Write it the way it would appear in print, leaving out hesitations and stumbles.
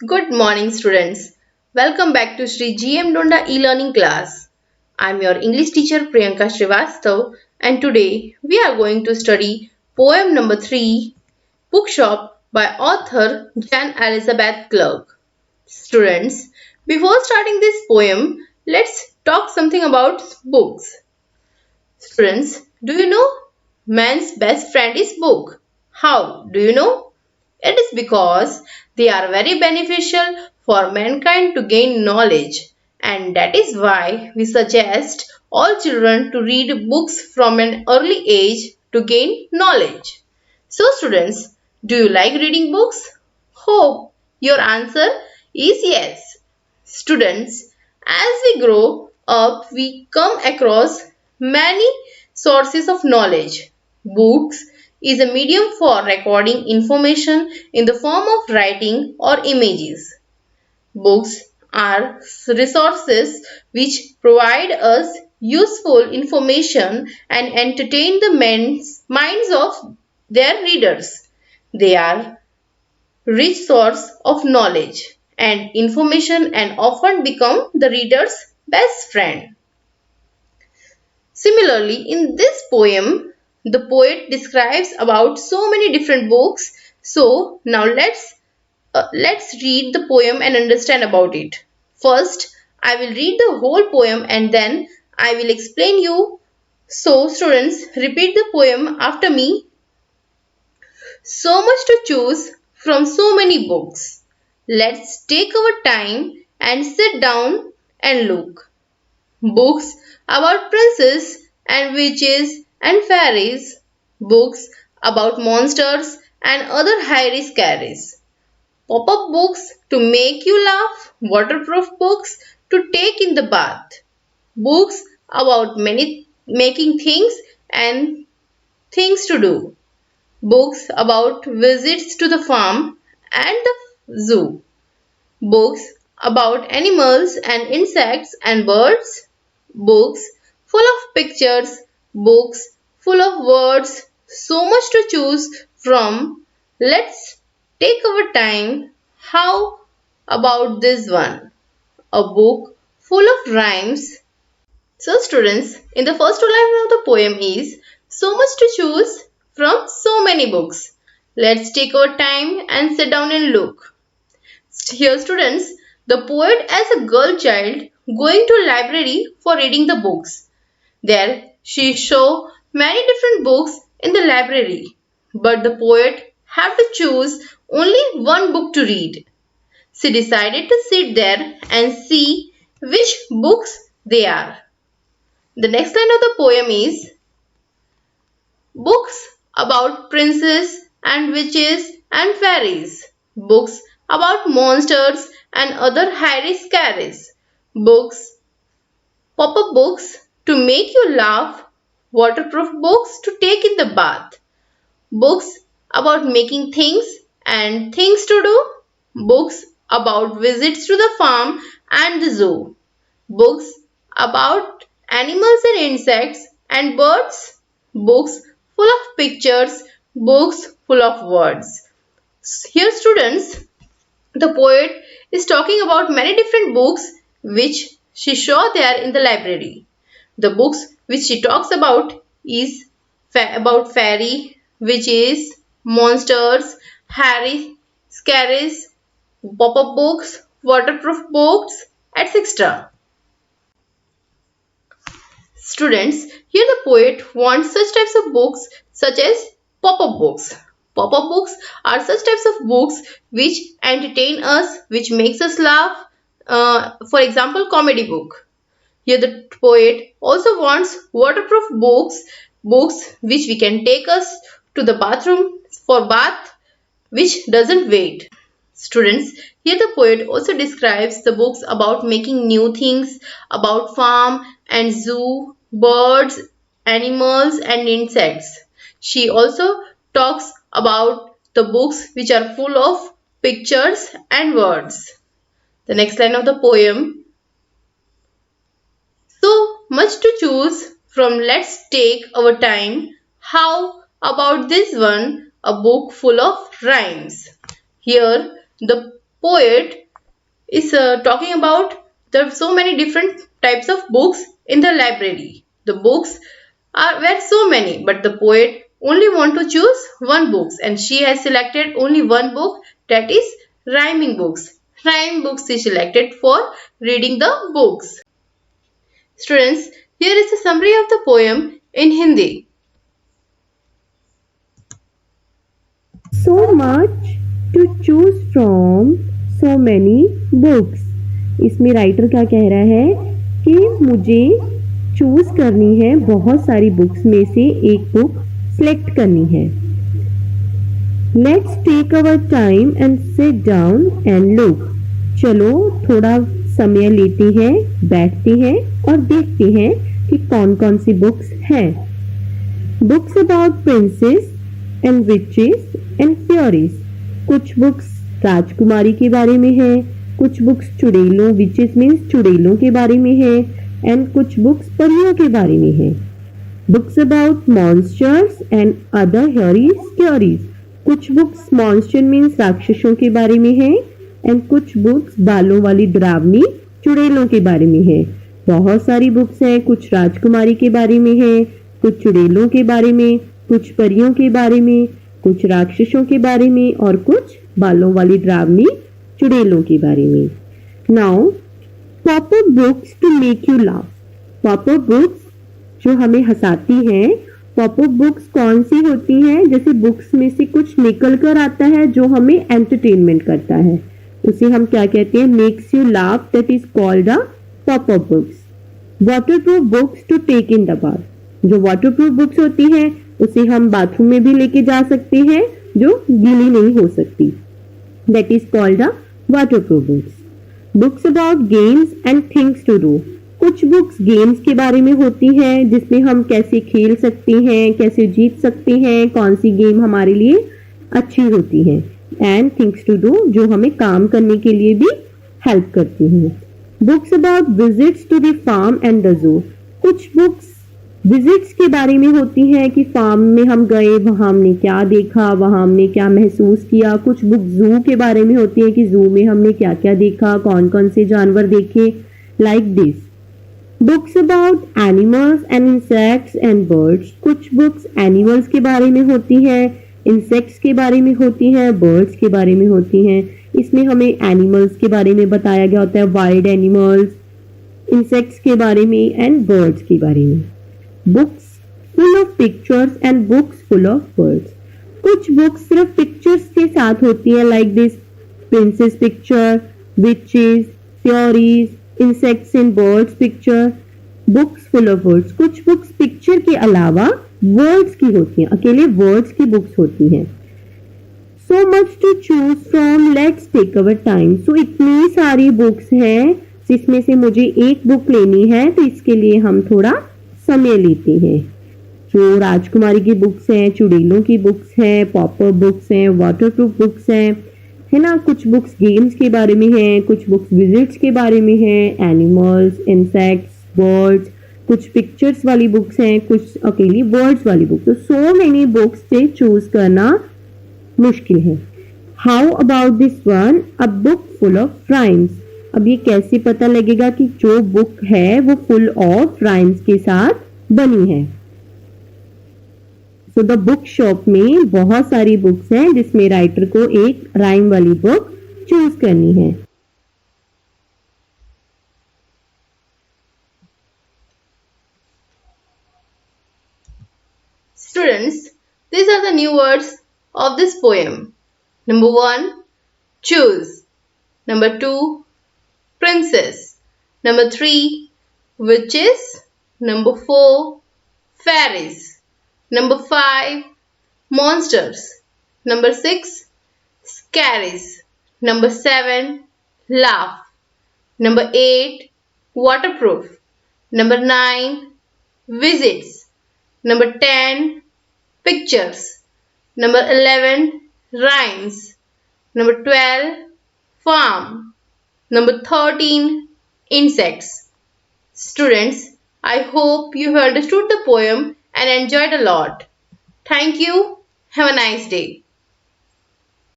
Good morning, students. Welcome back to Sri GM Donda e-learning class. I'm your English teacher Priyanka Srivastav, and today we are going to study poem number 3, Bookshop by author Jan Elizabeth Clark. Students, before starting this poem, let's talk something about books. Students, do you know man's best friend is book? How? Do you know? It is because they are very beneficial for mankind to gain knowledge, and that is why we suggest all children to read books from an early age to gain knowledge. So students, do you like reading books? Hope your answer is yes. Students, as we grow up, we come across many sources of knowledge. Books is a medium for recording information in the form of writing or images. Books are resources which provide us useful information and entertain the minds of their readers. They are rich source of knowledge and information and often become the reader's best friend. Similarly, in this poem, the poet describes about so many different books. So now let's read the poem and understand about it. First, I will read the whole poem and then I will explain you. So students, repeat the poem after me. So much to choose from so many books. Let's take our time and sit down and look. Books about princes and witches and fairies. Books about monsters and other hairy scaries. Pop-up books to make you laugh. Waterproof books to take in the bath. Books about many making things and things to do. Books about visits to the farm and the zoo. Books about animals and insects and birds. Books full of pictures. Books full of words. So much to choose from. Let's take our time. How about this one? A book full of rhymes. So students, in the first line of the poem is so much to choose from so many books. Let's take our time and sit down and look. Here students, the poet as a girl child going to library for reading the books. There she saw many different books in the library, but the poet had to choose only one book to read. She decided to sit there and see which books they are. The next line of the poem is books about princes and witches and fairies. Books about monsters and other hairy scaries. Books, pop-up books to make you laugh. Waterproof books to take in the bath. Books about making things and things to do. Books about visits to the farm and the zoo. Books about animals and insects and birds. Books full of pictures. Books full of words. Here students, the poet is talking about many different books which she saw there in the library. The books which she talks about is about fairy, witches, monsters, hairy, scaries, pop-up books, waterproof books, etc. Students, here the poet wants such types of books such as pop-up books. Pop-up books are such types of books which entertain us, which makes us laugh. For example, comedy book. Here the poet also wants waterproof books, books which we can take us to the bathroom for bath, which doesn't wait. Students, here the poet also describes the books about making new things, about farm and zoo, birds, animals and insects. She also talks about the books which are full of pictures and words. The next line of the poem. So much to choose from, let's take our time. How about this one? A book full of rhymes. Here the poet is talking about there are so many different types of books in the library. The books were so many, but the poet only want to choose one books, and she has selected only one book, that is rhyming books. Rhyme books she selected for reading the books. Students, here is a summary of the poem in Hindi. So much to choose from, so many books. इसमें writer क्या कह रहा है कि मुझे choose करनी है, बहुत सारी बुक्स में से एक बुक सिलेक्ट करनी है. Let's take our time and sit down and look. चलो थोड़ा समय लेते हैं, बैठते हैं और देखते हैं कि कौन कौन सी बुक्स हैं. Books about princess and witches and fairies. कुछ बुक्स राजकुमारी के बारे में है, कुछ बुक्स चुड़ैलों, विचेस मीन्स चुड़ैलों के बारे में है, एंड कुछ बुक्स परियों के बारे में है. Books about monsters and other hairy stories. कुछ बुक्स मॉन्स्टर मीन्स राक्षसों के बारे में है, एंड कुछ बुक्स बालों वाली डरावनी चुड़ैलों के बारे में है. बहुत सारी बुक्स हैं, कुछ राजकुमारी के बारे में है, कुछ चुड़ैलों के बारे में, कुछ परियों के बारे में, कुछ राक्षसों के बारे में और कुछ बालों वाली डरावनी चुड़ैलों के बारे में. Now popup books to make you laugh. Popup books जो हमें हंसाती हैं. पॉपअप बुक्स कौन सी होती हैं? जैसे बुक्स में से कुछ निकल कर आता है जो हमें एंटरटेनमेंट करता है, उसे हम क्या कहते हैं? Makes you laugh. That is called a popup books. Waterproof books to take in the bath. जो वाटरप्रूफ बुक्स होती हैं उसे हम बाथरूम में भी लेके जा सकते हैं, जो गीली नहीं हो सकती. That is called a waterproof books. Books about games and things to do. कुछ बुक्स गेम्स के बारे में होती हैं, जिसमें हम कैसे खेल सकते हैं, कैसे जीत सकते हैं, कौन सी गेम हमारे लिए अच्छी होती है. एंड थिंग्स टू डू जो हमें काम करने के लिए भी हेल्प करती हैं. Books about visits to the farm and the zoo. कुछ बुक्स विजिट्स के बारे में होती हैं कि फार्म में हम गए, वहां हमने क्या देखा, वहां हमने क्या महसूस किया. कुछ बुक जू के बारे में होती हैं कि जू में हमने क्या क्या देखा, कौन कौन से जानवर देखे. Like this. Books about animals and insects and birds. कुछ बुक्स एनिमल्स के बारे में होती हैं, इंसेक्ट्स के बारे में होती हैं, बर्ड्स के बारे में होती हैं. इसमें हमें एनिमल्स के बारे में बताया गया होता है, वाइल्ड एनिमल्स, इंसेक्ट्स के बारे में एंड बर्ड्स के बारे में. Books full of pictures and books full of words. कुछ बुक्स सिर्फ पिक्चर्स के साथ होती है, like this princess picture, witches, fairies, insects and birds picture. Books full of words. कुछ बुक्स पिक्चर के अलावा वर्ड्स की होती हैं, अकेले वर्ड्स की बुक्स होती हैं. So much to choose from, let's take our time. So इतनी सारी बुक्स हैं, जिसमें से मुझे एक बुक लेनी है, तो इसके लिए हम थोड़ा समय लेते हैं. जो राजकुमारी की बुक्स हैं, चुड़ैलों की बुक्स हैं, पॉपअप बुक्स हैं, वाटरप्रूफ बुक्स हैं, है ना. कुछ बुक्स गेम्स के बारे में हैं, कुछ बुक्स विजिट्स के बारे में हैं, एनिमल्स, इंसेक्ट्स, बर्ड्स. कुछ पिक्चर्स वाली बुक्स हैं, कुछ अकेली वर्ड्स वाली बुक्स. तो सो मेनी बुक्स से चूज करना मुश्किल है. How about this one, a book full of rhymes. अब ये कैसे पता लगेगा कि जो बुक है वो फुल ऑफ राइम्स के साथ बनी है. सो द बुक शॉप में बहुत सारी बुक्स हैं, जिसमें राइटर को एक राइम वाली बुक चूज करनी है. Students, these are the new words of this poem. Number 1, choose. Number 2, princess. Number 3, witches. Number 4, fairies. Number 5, monsters. Number 6, scaries. Number 7, laugh. Number 8, waterproof. Number 9, visits. Number 10, pictures. Number 11, rhymes. Number 12, farm. Number 13, insects. Students, I hope you have understood the poem and enjoyed a lot. Thank you. Have a nice day.